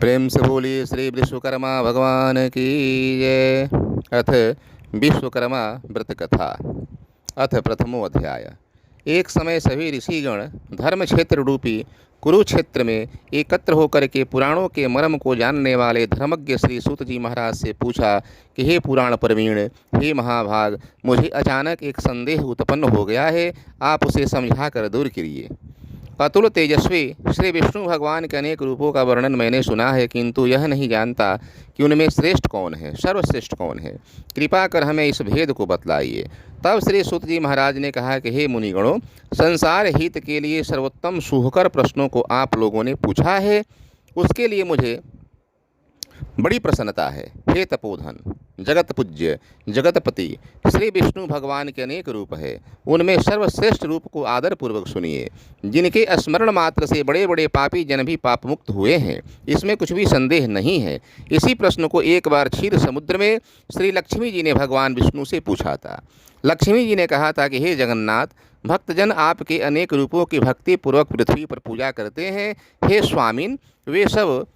प्रेम से बोलिए श्री विश्वकर्मा भगवान की जय। अथ विश्वकर्मा व्रत कथा। अथ प्रथमो अध्याय। एक समय सभी ऋषिगण धर्म क्षेत्र रूपी कुरुक्षेत्र में एकत्र होकर के पुराणों के मर्म को जानने वाले धर्मज्ञ श्री सूत जी महाराज से पूछा कि हे पुराण प्रवीण, हे महाभाग, मुझे अचानक एक संदेह उत्पन्न हो गया है, आप उसे समझा कर दूर करिए। अतुल तेजस्वी श्री विष्णु भगवान के अनेक रूपों का वर्णन मैंने सुना है, किंतु यह नहीं जानता कि उनमें श्रेष्ठ कौन है, सर्वश्रेष्ठ कौन है। कृपा कर हमें इस भेद को बतलाइए। तब श्री सूत जी महाराज ने कहा कि हे मुनिगणों, संसार हित के लिए सर्वोत्तम सुहकर प्रश्नों को आप लोगों ने पूछा है, उसके लिए मुझे बड़ी प्रसन्नता है। हे तपोधन, जगत पूज्य, जगतपति श्री विष्णु भगवान के अनेक रूप है, उनमें सर्वश्रेष्ठ रूप को आदरपूर्वक सुनिए, जिनके स्मरण मात्र से बड़े बड़े पापी जन भी पाप मुक्त हुए हैं, इसमें कुछ भी संदेह नहीं है। इसी प्रश्न को एक बार क्षीर समुद्र में श्री लक्ष्मी जी ने भगवान विष्णु से पूछा था। लक्ष्मी जी ने कहा था कि हे जगन्नाथ, भक्तजन आपके अनेक रूपों की भक्ति पूर्वक पृथ्वी पर पूजा करते हैं। हे स्वामिन, वे सब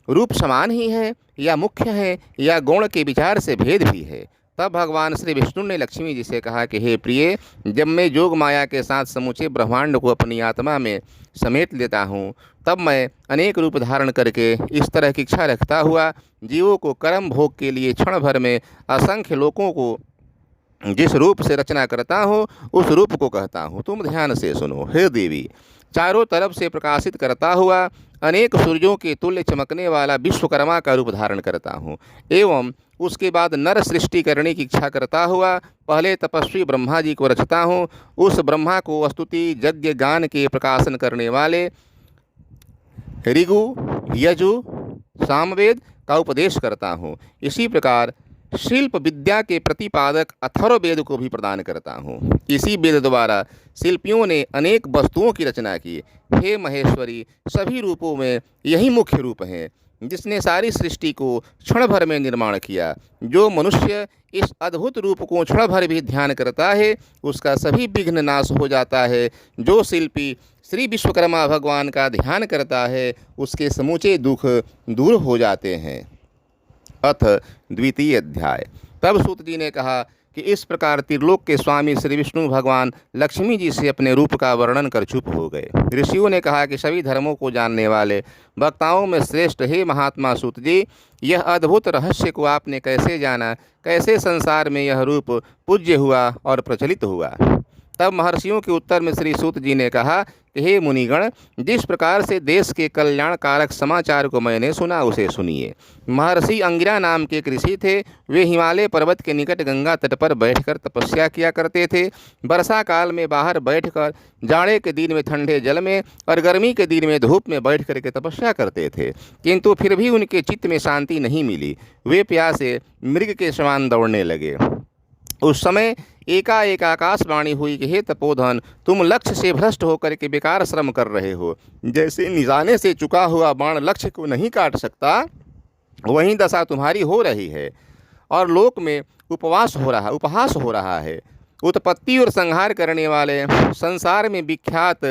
रूप समान ही हैं या मुख्य हैं या गौण के विचार से भेद भी है। तब भगवान श्री विष्णु ने लक्ष्मी जी से कहा कि हे प्रिय, जब मैं जोग माया के साथ समूचे ब्रह्मांड को अपनी आत्मा में समेट लेता हूँ, तब मैं अनेक रूप धारण करके इस तरह की इच्छा रखता हुआ जीवों को कर्म भोग के लिए क्षण भर में असंख्य लोकों को जिस रूप से रचना करता हूँ, उस रूप को कहता हूँ। तुम ध्यान से सुनो। हे देवी, चारों तरफ से प्रकाशित करता हुआ अनेक सूर्यों के तुल्य चमकने वाला विश्वकर्मा का रूप धारण करता हूँ, एवं उसके बाद नर सृष्टि करने की इच्छा करता हुआ पहले तपस्वी ब्रह्मा जी को रचता हूँ। उस ब्रह्मा को स्तुति यज्ञ गान के प्रकाशन करने वाले ऋगु, यजु, सामवेद का उपदेश करता हूँ। इसी प्रकार शिल्प विद्या के प्रतिपादक अथर्ववेद को भी प्रदान करता हूँ। इसी वेद द्वारा शिल्पियों ने अनेक वस्तुओं की रचना की। हे महेश्वरी, सभी रूपों में यही मुख्य रूप है जिसने सारी सृष्टि को क्षण भर में निर्माण किया। जो मनुष्य इस अद्भुत रूप को क्षण भर भी ध्यान करता है, उसका सभी विघ्न नाश हो जाता है। जो शिल्पी श्री विश्वकर्मा भगवान का ध्यान करता है, उसके समूचे दुख दूर हो जाते हैं। अथ द्वितीय अध्याय। तब सूत जी ने कहा कि इस प्रकार त्रिलोक के स्वामी श्री विष्णु भगवान लक्ष्मी जी से अपने रूप का वर्णन कर चुप हो गए। ऋषियों ने कहा कि सभी धर्मों को जानने वाले वक्ताओं में श्रेष्ठ हे महात्मा सूत जी, यह अद्भुत रहस्य को आपने कैसे जाना, कैसे संसार में यह रूप पूज्य हुआ और प्रचलित हुआ। तब महर्षियों के उत्तर में श्री सूत जी ने कहा कि हे मुनिगण, जिस प्रकार से देश के कल्याणकारक समाचार को मैंने सुना, उसे सुनिए। महर्षि अंगिरा नाम के एक ऋषि थे। वे हिमालय पर्वत के निकट गंगा तट पर बैठकर तपस्या किया करते थे। वर्षा काल में बाहर बैठकर, जाड़े के दिन में ठंडे जल में और गर्मी के दिन में धूप में बैठ करके तपस्या करते थे, किंतु फिर भी उनके चित्त में शांति नहीं मिली। वे प्यासे मृग के समान दौड़ने लगे। उस समय एकाएक आकाशवाणी हुई कि हे तपोधन, तुम लक्ष्य से भ्रष्ट होकर के बेकार श्रम कर रहे हो। जैसे निशाने से चुका हुआ बाण लक्ष्य को नहीं काट सकता, वहीं दशा तुम्हारी हो रही है और लोक में उपहास हो रहा है। उत्पत्ति और संहार करने वाले, संसार में विख्यात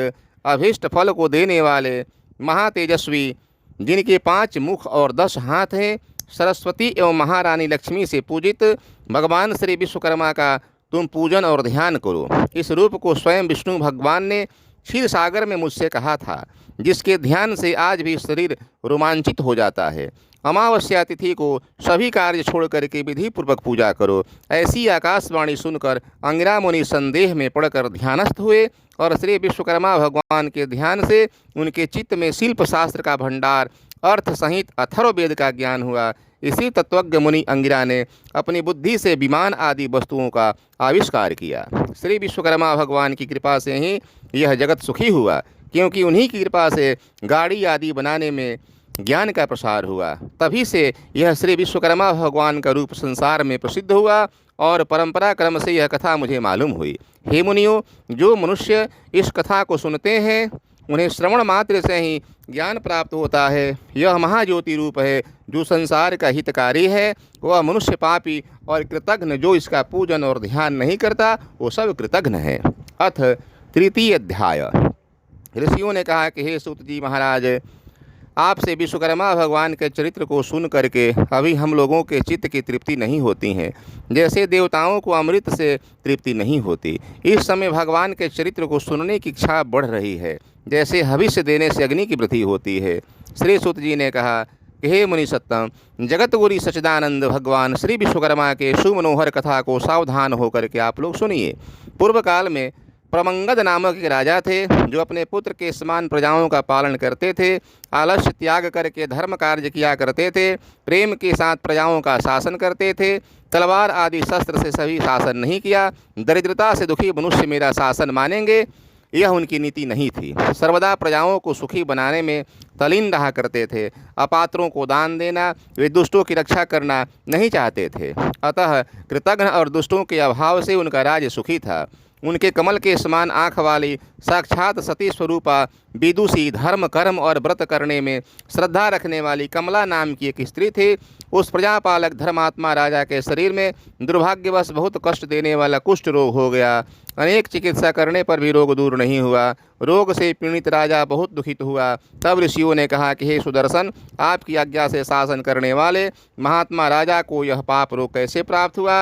अभीष्ट फल को देने वाले महातेजस्वी, जिनके 5 मुख और 10 हाथ हैं, सरस्वती एवं महारानी लक्ष्मी से पूजित भगवान श्री विश्वकर्मा का तुम पूजन और ध्यान करो। इस रूप को स्वयं विष्णु भगवान ने क्षीर सागर में मुझसे कहा था, जिसके ध्यान से आज भी शरीर रोमांचित हो जाता है। अमावस्या तिथि को सभी कार्य छोड़ करके विधि पूर्वक पूजा करो। ऐसी आकाशवाणी सुनकर अंगिरा मुनि संदेह में पड़कर ध्यानस्थ हुए और श्री विश्वकर्मा भगवान के ध्यान से उनके चित्त में शिल्प शास्त्र का भंडार, अर्थ सहित अथर्ववेद का ज्ञान हुआ। इसी तत्वज्ञ मुनि अंगिरा ने अपनी बुद्धि से विमान आदि वस्तुओं का आविष्कार किया। श्री विश्वकर्मा भगवान की कृपा से ही यह जगत सुखी हुआ, क्योंकि उन्हीं की कृपा से गाड़ी आदि बनाने में ज्ञान का प्रसार हुआ। तभी से यह श्री विश्वकर्मा भगवान का रूप संसार में प्रसिद्ध हुआ और परंपरा क्रम से यह कथा मुझे मालूम हुई। हे मुनियों, जो मनुष्य इस कथा को सुनते हैं, उन्हें श्रवण मात्र से ही ज्ञान प्राप्त होता है। यह महाज्योति रूप है जो संसार का हितकारी है। वह मनुष्य पापी और कृतघ्न जो इसका पूजन और ध्यान नहीं करता, वो सब कृतघ्न है। अथ तृतीय अध्याय। ऋषियों ने कहा कि हे सूत जी महाराज, आपसे विश्वकर्मा भगवान के चरित्र को सुन करके अभी हम लोगों के चित्त की तृप्ति नहीं होती है, जैसे देवताओं को अमृत से तृप्ति नहीं होती। इस समय भगवान के चरित्र को सुनने की इच्छा बढ़ रही है, जैसे हविष्य देने से अग्नि की वृद्धि होती है। श्री सूत जी ने कहा कि हे मुनि सत्तम, जगत गुरु सच्चिदानंद भगवान श्री विश्वकर्मा के सुमनोहर कथा को सावधान होकर के आप लोग सुनिए। पूर्व काल में प्रमंगद नामक एक राजा थे, जो अपने पुत्र के समान प्रजाओं का पालन करते थे, आलस्य त्याग करके धर्म कार्य किया करते थे, प्रेम के साथ प्रजाओं का शासन करते थे, तलवार आदि शस्त्र से सभी शासन नहीं किया, दरिद्रता से दुखी मनुष्य मेरा शासन मानेंगे, यह उनकी नीति नहीं थी। सर्वदा प्रजाओं को सुखी बनाने में तल्लीन रहा करते थे। अपात्रों को दान देना, वे दुष्टों की रक्षा करना नहीं चाहते थे। अतः कृतघ्न और दुष्टों के अभाव से उनका राज्य सुखी था। उनके कमल के समान आँख वाली साक्षात सती स्वरूपा विदुषी, धर्म कर्म और व्रत करने में श्रद्धा रखने वाली कमला नाम की एक स्त्री थी। उस प्रजापालक धर्मात्मा राजा के शरीर में दुर्भाग्यवश बहुत कष्ट देने वाला कुष्ठ रोग हो गया। अनेक चिकित्सा करने पर भी रोग दूर नहीं हुआ। रोग से पीड़ित राजा बहुत दुखित हुआ। तब ऋषियों ने कहा कि हे सुदर्शन, आपकी आज्ञा से शासन करने वाले महात्मा राजा को यह पाप रोग कैसे प्राप्त हुआ?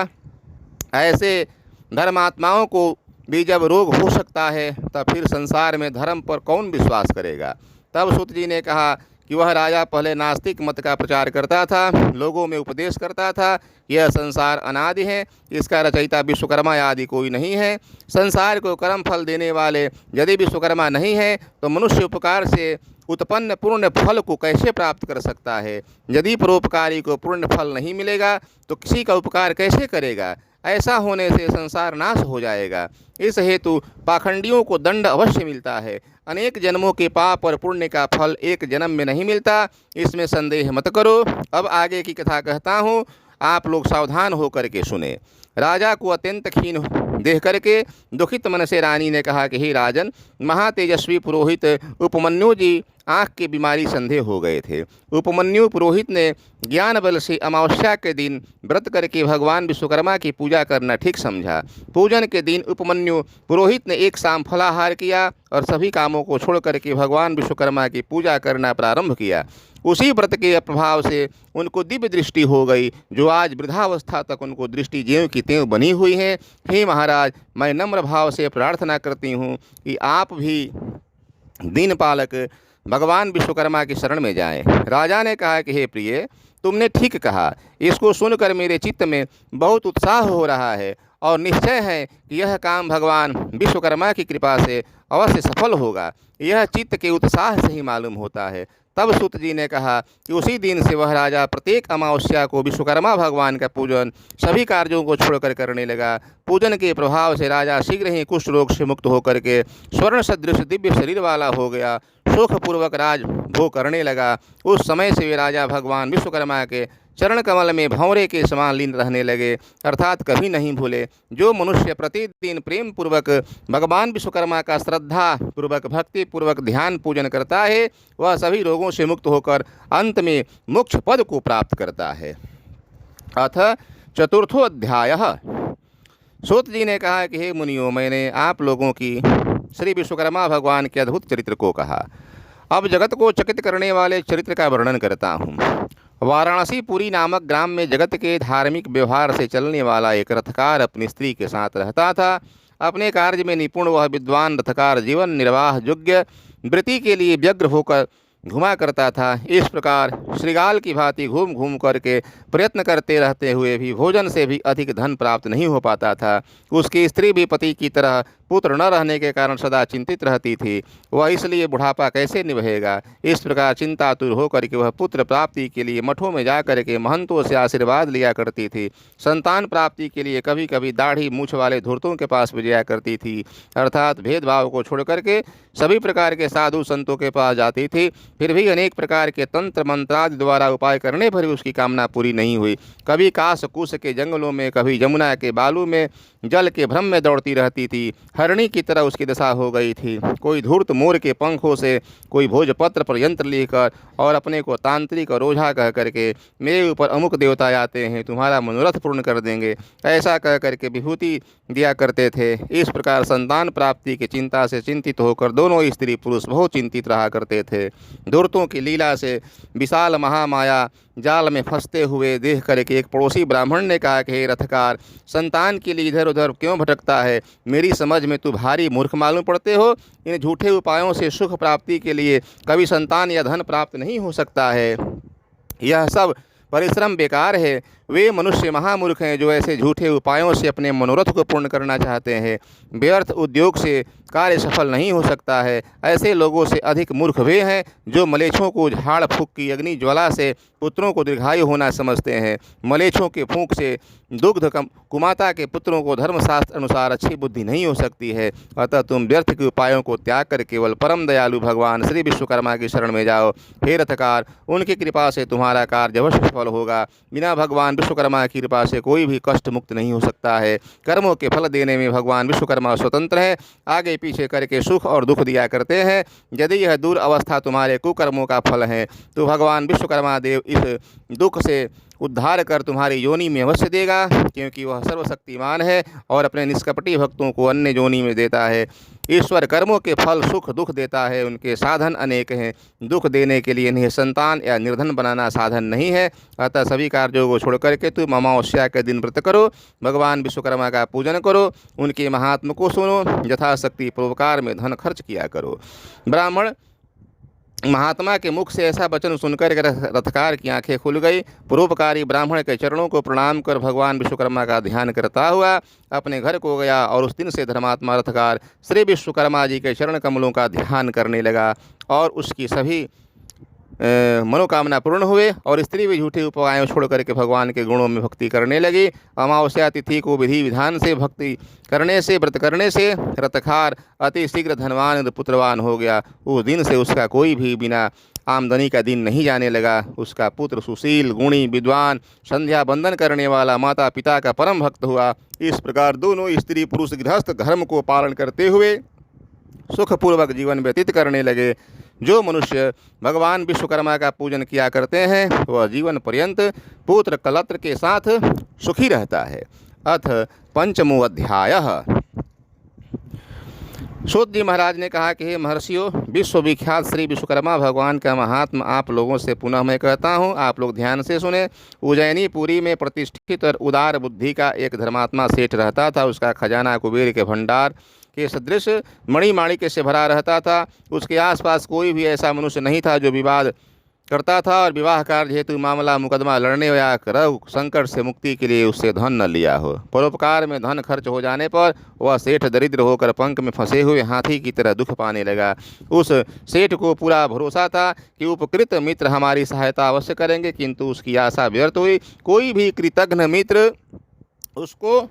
ऐसे धर्मात्माओं को भी जब रोग हो सकता है, तब फिर संसार में धर्म पर कौन विश्वास करेगा? तब सूत जी ने कहा कि वह राजा पहले नास्तिक मत का प्रचार करता था, लोगों में उपदेश करता था, यह संसार अनादि है, इसका रचयिता विश्वकर्मा आदि कोई नहीं है। संसार को कर्म फल देने वाले यदि विश्वकर्मा नहीं है, तो मनुष्य उपकार से उत्पन्न पूर्ण फल को कैसे प्राप्त कर सकता है? यदि परोपकारी को पूर्ण फल नहीं मिलेगा, तो किसी का उपकार कैसे करेगा? ऐसा होने से संसार नाश हो जाएगा। इस हेतु पाखंडियों को दंड अवश्य मिलता है। अनेक जन्मों के पाप और पुण्य का फल एक जन्म में नहीं मिलता, इसमें संदेह मत करो। अब आगे की कथा कहता हूँ, आप लोग सावधान होकर के सुने। राजा को अत्यंत क्षीण देख करके दुखित मन से रानी ने कहा कि हे राजन, महातेजस्वी पुरोहित उपमन्यु जी आँख की बीमारी संदेह हो गए थे। उपमन्यु पुरोहित ने ज्ञान बल से अमावस्या के दिन व्रत करके भगवान विश्वकर्मा की पूजा करना ठीक समझा। पूजन के दिन उपमन्यु पुरोहित ने एक शाम फलाहार किया और सभी कामों को छोड़ करके भगवान विश्वकर्मा की पूजा करना प्रारंभ किया। उसी व्रत के प्रभाव से उनको दिव्य दृष्टि हो गई, जो आज वृद्धावस्था तक उनको दृष्टि ज्यों की त्यों बनी हुई है। हे महाराज, मैं नम्र भाव से प्रार्थना करती हूँ कि आप भी दीन पालक भगवान विश्वकर्मा की शरण में जाएं। राजा ने कहा कि हे प्रिय, तुमने ठीक कहा। इसको सुनकर मेरे चित्त में बहुत उत्साह हो रहा है और निश्चय है कि यह काम भगवान विश्वकर्मा की कृपा से अवश्य सफल होगा। यह चित्त के उत्साह से ही मालूम होता है। तब सूत जी ने कहा कि उसी दिन से वह राजा प्रत्येक अमावस्या को विश्वकर्मा भगवान का पूजन सभी कार्यों को छोड़कर करने लगा। पूजन के प्रभाव से राजा शीघ्र ही कुष्ठ रोग से मुक्त होकर के स्वर्ण सदृश दिव्य शरीर वाला हो गया, सुखपूर्वक राज भोग करने लगा। उस समय से वे राजा भगवान विश्वकर्मा के चरण कमल में भंवरे के समान लीन रहने लगे, अर्थात कभी नहीं भूले। जो मनुष्य प्रतिदिन प्रेम पूर्वक भगवान विश्वकर्मा का श्रद्धा पूर्वक भक्ति पूर्वक ध्यान पूजन करता है, वह सभी रोगों से मुक्त होकर अंत में मोक्ष पद को प्राप्त करता है। अथ चतुर्थो अध्याय। सूत जी ने कहा कि हे मुनियों, मैंने आप लोगों की श्री विश्वकर्मा भगवान के अद्भुत चरित्र को कहा। अब जगत को चकित करने वाले चरित्र का वर्णन करता हूँ। वाराणसी पुरी नामक ग्राम में जगत के धार्मिक व्यवहार से चलने वाला एक रथकार अपनी स्त्री के साथ रहता था। अपने कार्य में निपुण वह विद्वान रथकार जीवन निर्वाह योग्य वृत्ति के लिए व्यग्र होकर घुमा करता था। इस प्रकार श्रृगाल की भांति घूम घूम करके प्रयत्न करते रहते हुए भी भोजन से भी अधिक धन प्राप्त नहीं हो पाता था। उसकी स्त्री भी पति की तरह पुत्र न रहने के कारण सदा चिंतित रहती थी। वह इसलिए बुढ़ापा कैसे निभेगा, इस प्रकार चिंतातुर होकर के वह पुत्र प्राप्ति के लिए मठों में जा कर के महंतों से आशीर्वाद लिया करती थी। संतान प्राप्ति के लिए कभी कभी दाढ़ी मूछ वाले धूर्तों के पास भी जाया करती थी, अर्थात भेदभाव को छोड़ करके सभी प्रकार के साधु संतों के पास जाती थी। फिर भी अनेक प्रकार के तंत्र मंत्रादि द्वारा उपाय करने पर भी उसकी कामना पूरी नहीं हुई। कभी काश कुश के जंगलों में, कभी यमुना के बालू में जल के भ्रम में दौड़ती रहती थी। हरिणी की तरह उसकी दशा हो गई थी। कोई धूर्त मोर के पंखों से, कोई भोजपत्र पर यंत्र लेकर और अपने को तांत्रिक और ओझा कह करके मेरे ऊपर अमुक देवता आते हैं, तुम्हारा मनोरथ पूर्ण कर देंगे, ऐसा कह करके विभूति दिया करते थे। इस प्रकार संतान प्राप्ति की चिंता से चिंतित होकर दोनों स्त्री पुरुष बहुत चिंतित रहा करते थे। धूर्तों की लीला से विशाल महामाया जाल में फंसते हुए देख करके एक पड़ोसी ब्राह्मण ने कहा कि हे रथकार, संतान के लिए इधर उधर क्यों भटकता है? मेरी समझ में तू भारी मूर्ख मालूम पड़ते हो। इन झूठे उपायों से सुख प्राप्ति के लिए कभी संतान या धन प्राप्त नहीं हो सकता है। यह सब परिश्रम बेकार है। वे मनुष्य महामूर्ख हैं जो ऐसे झूठे उपायों से अपने मनोरथ को पूर्ण करना चाहते हैं। व्यर्थ उद्योग से कार्य सफल नहीं हो सकता है। ऐसे लोगों से अधिक मूर्ख वे हैं जो मलेच्छों को झाड़ फूंक की अग्नि ज्वाला से पुत्रों को दीर्घायु होना समझते हैं। मलेच्छों के फूंक से दुग्ध कुमाता के पुत्रों को धर्मशास्त्र अनुसार अच्छी बुद्धि नहीं हो सकती है। अतः तुम व्यर्थ के उपायों को त्याग कर केवल परम दयालु भगवान श्री विश्वकर्मा की शरण में जाओ। हे रथकार, उनकी कृपा से तुम्हारा कार्य अवश्य सफल होगा। बिना भगवान विश्वकर्मा की कृपा से कोई भी कष्ट मुक्त नहीं हो सकता है। कर्मों के फल देने में भगवान विश्वकर्मा स्वतंत्र है, आगे पीछे करके सुख और दुख दिया करते हैं। यदि यह दूर अवस्था तुम्हारे कुकर्मों का फल है तो भगवान विश्वकर्मा देव इस दुख से उद्धार कर तुम्हारी योनि में अवश्य देगा, क्योंकि वह सर्वशक्तिमान है और अपने निष्कपटी भक्तों को अन्य योनि में देता है। ईश्वर कर्मों के फल सुख दुख देता है, उनके साधन अनेक हैं। दुख देने के लिए इन्हें संतान या निर्धन बनाना साधन नहीं है। अतः सभी कार्यों को छोड़ करके तुम अमावस्या के दिन व्रत करो, भगवान विश्वकर्मा का पूजन करो, उनके महात्म को सुनो, यथाशक्ति परोपकार में धन खर्च किया करो। ब्राह्मण महात्मा के मुख से ऐसा वचन सुनकर रथकार की आंखें खुल गई। परोपकारी ब्राह्मण के चरणों को प्रणाम कर भगवान विश्वकर्मा का ध्यान करता हुआ अपने घर को गया और उस दिन से धर्मात्मा रथकार श्री विश्वकर्मा जी के चरण कमलों का ध्यान करने लगा और उसकी सभी मनोकामना पूर्ण हुए और स्त्री भी झूठे उपायों छोड़ करके भगवान के गुणों में भक्ति करने लगी। अमावस्या तिथि को विधि विधान से भक्ति करने से, व्रत करने से रथकार अति शीघ्र धनवान पुत्रवान हो गया। उस दिन से उसका कोई भी बिना आमदनी का दिन नहीं जाने लगा। उसका पुत्र सुशील, गुणी, विद्वान, संध्या बंदन करने वाला, माता पिता का परम भक्त हुआ। इस प्रकार दोनों स्त्री पुरुष गृहस्थ धर्म को पालन करते हुए सुखपूर्वक जीवन व्यतीत करने लगे। जो मनुष्य भगवान विश्वकर्मा का पूजन किया करते हैं वह जीवन पर्यंत पुत्र कलत्र के साथ सुखी रहता है। अथ पंचमो अध्यायः। सूत जी महाराज ने कहा कि हे महर्षियों, विश्वविख्यात श्री विश्वकर्मा भगवान का महात्मा आप लोगों से पुनः मैं कहता हूँ, आप लोग ध्यान से सुने। उज्जैनी पुरी में प्रतिष्ठित और उदार बुद्धि का एक धर्मात्मा सेठ रहता था। उसका खजाना कुबेर के भंडार के सदृश मणिमाणिक्य से भरा रहता था। उसके आसपास कोई भी ऐसा मनुष्य नहीं था जो विवाद करता था और विवाह कार्य हेतु मामला मुकदमा लड़ने या रोग संकट से मुक्ति के लिए उससे धन न लिया हो। परोपकार में धन खर्च हो जाने पर वह सेठ दरिद्र होकर पंख में फंसे हुए हाथी की तरह दुख पाने लगा। उस सेठ को पूरा भरोसा था कि उपकृत मित्र हमारी सहायता अवश्य करेंगे, किंतु उसकी आशा व्यर्थ हुई। कोई भी कृतघ्न मित्र उसको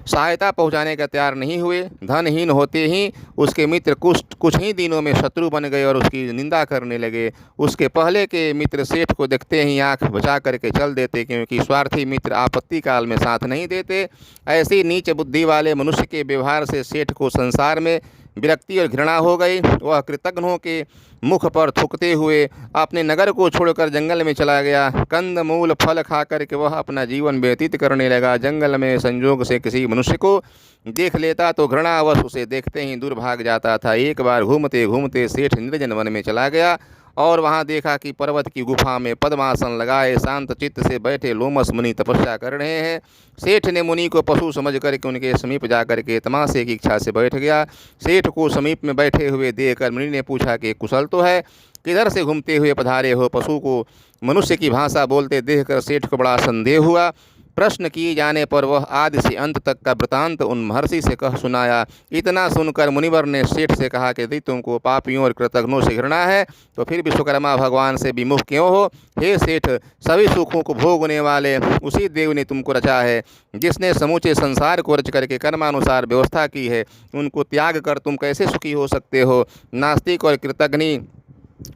सहायता पहुंचाने का तैयार नहीं हुए। धनहीन होते ही उसके मित्र कुछ ही दिनों में शत्रु बन गए और उसकी निंदा करने लगे। उसके पहले के मित्र सेठ को देखते ही आंख बचा करके चल देते, क्योंकि स्वार्थी मित्र आपत्ति काल में साथ नहीं देते। ऐसी नीच बुद्धि वाले मनुष्य के व्यवहार से सेठ को संसार में विरक्ति और घृणा हो गई। वह कृतघ्नों के मुख पर थूकते हुए अपने नगर को छोड़कर जंगल में चला गया। कंद मूल फल खा करके वह अपना जीवन व्यतीत करने लगा। जंगल में संजोग से किसी मनुष्य को देख लेता तो घृणावश उसे देखते ही दूर भाग जाता था। एक बार घूमते घूमते सेठ निर्जन वन में चला गया और वहाँ देखा कि पर्वत की गुफा में पद्मासन लगाए शांत चित्त से बैठे लोमस मुनि तपस्या कर रहे हैं। सेठ ने मुनि को पशु समझ करके उनके समीप जा करके तमाशे की इच्छा से बैठ गया। सेठ को समीप में बैठे हुए देखकर मुनि ने पूछा कि कुशल तो है, किधर से घूमते हुए पधारे हो? पशु को मनुष्य की भाषा बोलते देखकर सेठ को बड़ा संदेह हुआ। प्रश्न किए जाने पर वह आदि से अंत तक का वृतांत उन महर्षि से कह सुनाया। इतना सुनकर मुनिवर ने सेठ से कहा कि यदि तुमको पापियों और कृतघ्नों से घृणा है तो फिर विश्वकर्मा भगवान से विमुख क्यों हो? हे सेठ, सभी सुखों को भोगने वाले उसी देव ने तुमको रचा है, जिसने समूचे संसार को रच करके कर्मानुसार व्यवस्था की है। उनको त्याग कर तुम कैसे सुखी हो सकते हो? नास्तिक और कृतघ्नी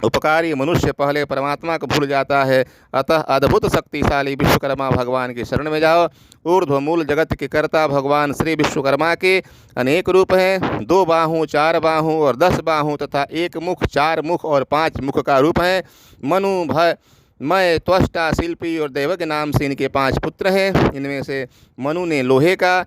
उपकारी मनुष्य पहले परमात्मा को भूल जाता है। अतः अद्भुत शक्तिशाली विश्वकर्मा भगवान की शरण में जाओ। ऊर्ध्वमूल जगत के कर्ता भगवान श्री विश्वकर्मा के अनेक रूप हैं। 2 बाहों, 4 बाहों और 10 बाहों तथा 1 मुख, 4 मुख और 5 मुख का रूप है। मनु, भय, मय, त्वष्टा, शिल्पी और दैवज्ञ नाम से इनके 5 पुत्र हैं। इनमें से मनु ने लोहे का,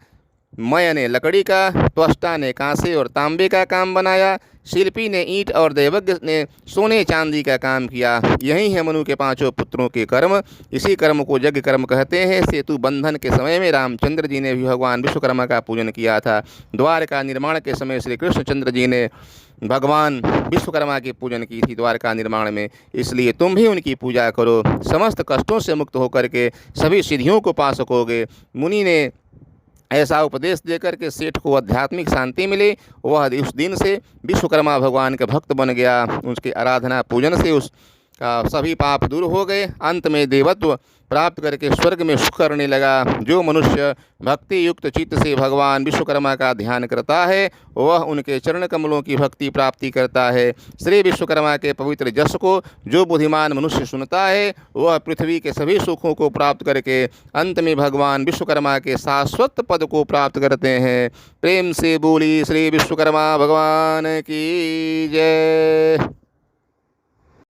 मय ने लकड़ी का, त्वष्टा ने कांसे और तांबे का काम बनाया, शिल्पी ने ईंट और दैवज्ञ ने सोने चांदी का काम किया। यही है मनु के 5 पुत्रों के कर्म। इसी कर्म को यज्ञ कर्म कहते हैं। सेतु बंधन के समय में रामचंद्र जी ने भी भगवान विश्वकर्मा का पूजन किया था। द्वारका निर्माण के समय श्री कृष्णचंद्र जी ने भगवान विश्वकर्मा की पूजन की थी द्वारका निर्माण में। इसलिए तुम भी उनकी पूजा करो, समस्त कष्टों से मुक्त होकर के सभी सिद्धियों को पा सकोगे। मुनि ने ऐसा उपदेश देकर के सेठ को आध्यात्मिक शांति मिली। वह उस दिन से विश्वकर्मा भगवान के भक्त बन गया। उसकी आराधना पूजन से उसका सभी पाप दूर हो गए। अंत में देवत्व प्राप्त करके स्वर्ग में सुख करने लगा। जो मनुष्य भक्ति युक्त चित्त से भगवान विश्वकर्मा का ध्यान करता है वह उनके चरण कमलों की भक्ति प्राप्ति करता है। श्री विश्वकर्मा के पवित्र जस को जो बुद्धिमान मनुष्य सुनता है वह पृथ्वी के सभी सुखों को प्राप्त करके अंत में भगवान विश्वकर्मा के शाश्वत पद को प्राप्त करते हैं। प्रेम से बोली श्री विश्वकर्मा भगवान की जय।